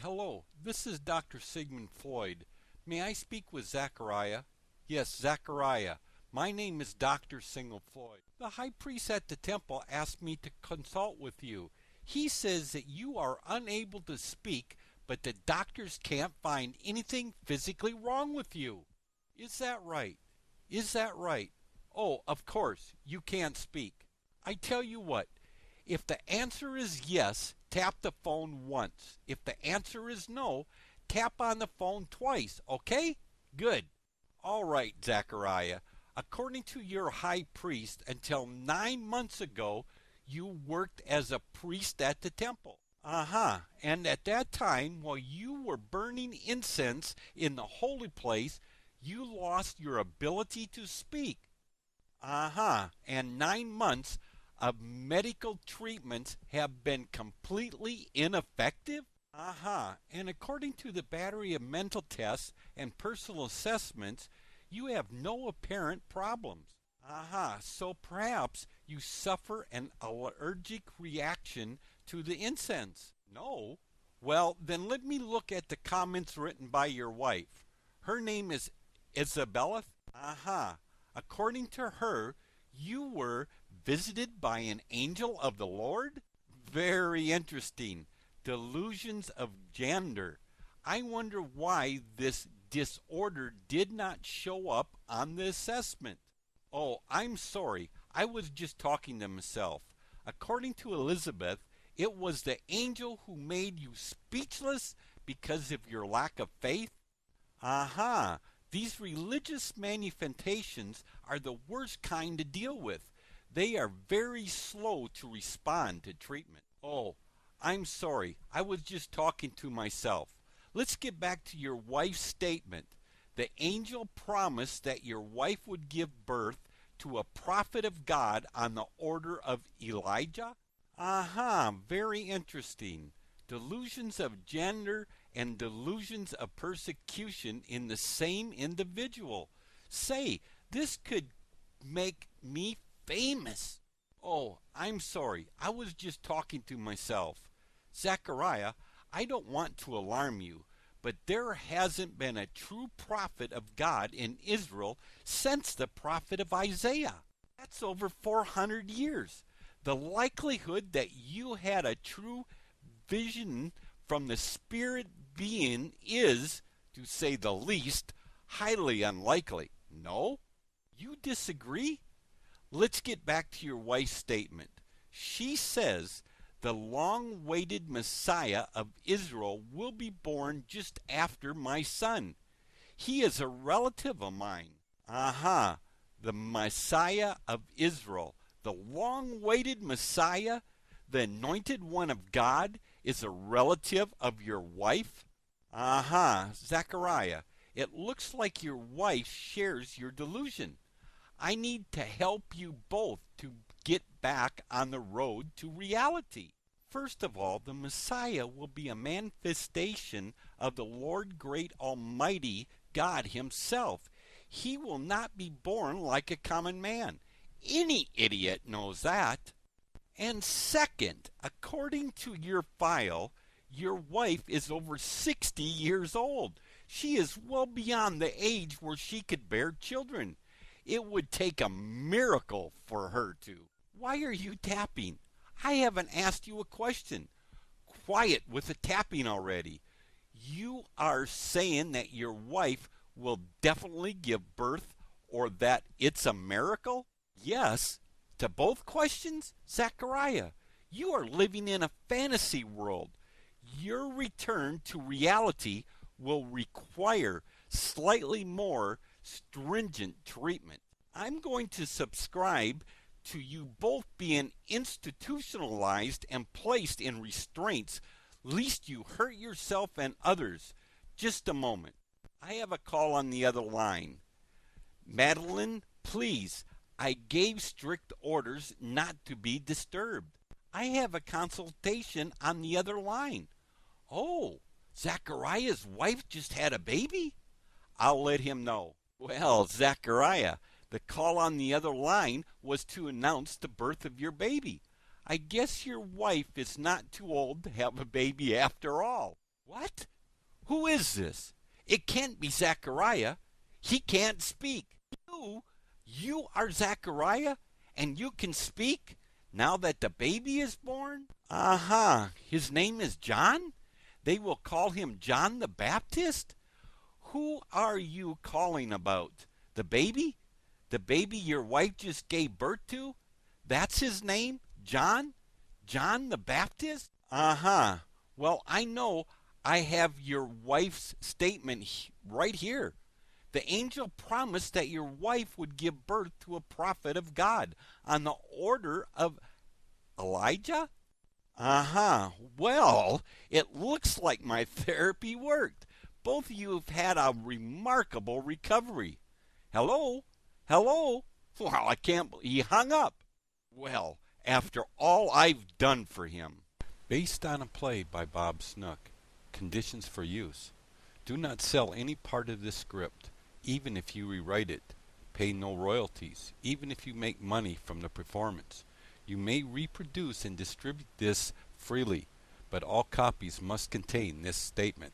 Hello, this is Dr. Sigmund Floyd. May I speak with Zechariah? Yes, Zechariah. My name is Dr. Sigmund Floyd. The high priest at the temple asked me to consult with you. He says that you are unable to speak, but the doctors can't find anything physically wrong with you. Is that right? Is that right? Oh, of course, you can't speak. I tell you what, if the answer is yes, tap the phone once. If the answer is no, tap on the phone twice, okay? Good. All right, Zechariah. According to your high priest, until 9 months ago, you worked as a priest at the temple. And at that time, while you were burning incense in the holy place, you lost your ability to speak. And 9 months of medical treatments have been completely ineffective? And according to the battery of mental tests and personal assessments, you have no apparent problems. So perhaps you suffer an allergic reaction to the incense. No? Well, then let me look at the comments written by your wife. Her name is Isabella? According to her, you were visited by an angel of the Lord? Very interesting. Delusions of gender. I wonder why this disorder did not show up on the assessment. Oh, I'm sorry. I was just talking to myself. According to Elizabeth, it was the angel who made you speechless because of your lack of faith? These religious manifestations are the worst kind to deal with. They are very slow to respond to treatment. Oh, I'm sorry. I was just talking to myself. Let's get back to your wife's statement. The angel promised that your wife would give birth to a prophet of God on the order of Elijah? Very interesting. Delusions of gender and delusions of persecution in the same individual. Say, this could make me famous. Oh, I'm sorry. I was just talking to myself. Zechariah, I don't want to alarm you, but there hasn't been a true prophet of God in Israel since the prophet of Isaiah. That's over 400 years. The likelihood that you had a true vision from the Spirit being is, to say the least, highly unlikely. No? You disagree? Let's get back to your wife's statement. She says the long-awaited Messiah of Israel will be born just after my son. He is a relative of mine. The Messiah of Israel, the long-awaited Messiah, the anointed one of God, is a relative of your wife? Zechariah, it looks like your wife shares your delusion. I need to help you both to get back on the road to reality. First of all, the Messiah will be a manifestation of the Lord great Almighty God himself. He will not be born like a common man. Any idiot knows that. And second, according to your file, your wife is over 60 years old. She is well beyond the age where she could bear children. It would take a miracle for her to. Why are you tapping? I haven't asked you a question. Quiet with the tapping already. You are saying that your wife will definitely give birth or that it's a miracle? Yes. To both questions, Zechariah, you are living in a fantasy world. Your return to reality will require slightly more stringent treatment. I'm going to subscribe to you both being institutionalized and placed in restraints, lest you hurt yourself and others. Just a moment. I have a call on the other line. Madeline, please. I gave strict orders not to be disturbed. I have a consultation on the other line. Oh, Zechariah's wife just had a baby? I'll let him know. Well, Zechariah, the call on the other line was to announce the birth of your baby. I guess your wife is not too old to have a baby after all. What? Who is this? It can't be Zechariah. He can't speak. You are Zechariah, and you can speak now that the baby is born? His name is John? They will call him John the Baptist? Who are you calling about? The baby? The baby your wife just gave birth to? That's his name? John? John the Baptist? Well, I know I have your wife's statement right here. The angel promised that your wife would give birth to a prophet of God on the order of Elijah? Well, it looks like my therapy worked. Both of you have had a remarkable recovery. Hello? Hello? Well, I can't believe he hung up. Well, after all I've done for him. Based on a play by Bob Snook. Conditions for use. Do not sell any part of this script, even if you rewrite it. Pay no royalties, even if you make money from the performance. You may reproduce and distribute this freely, but all copies must contain this statement.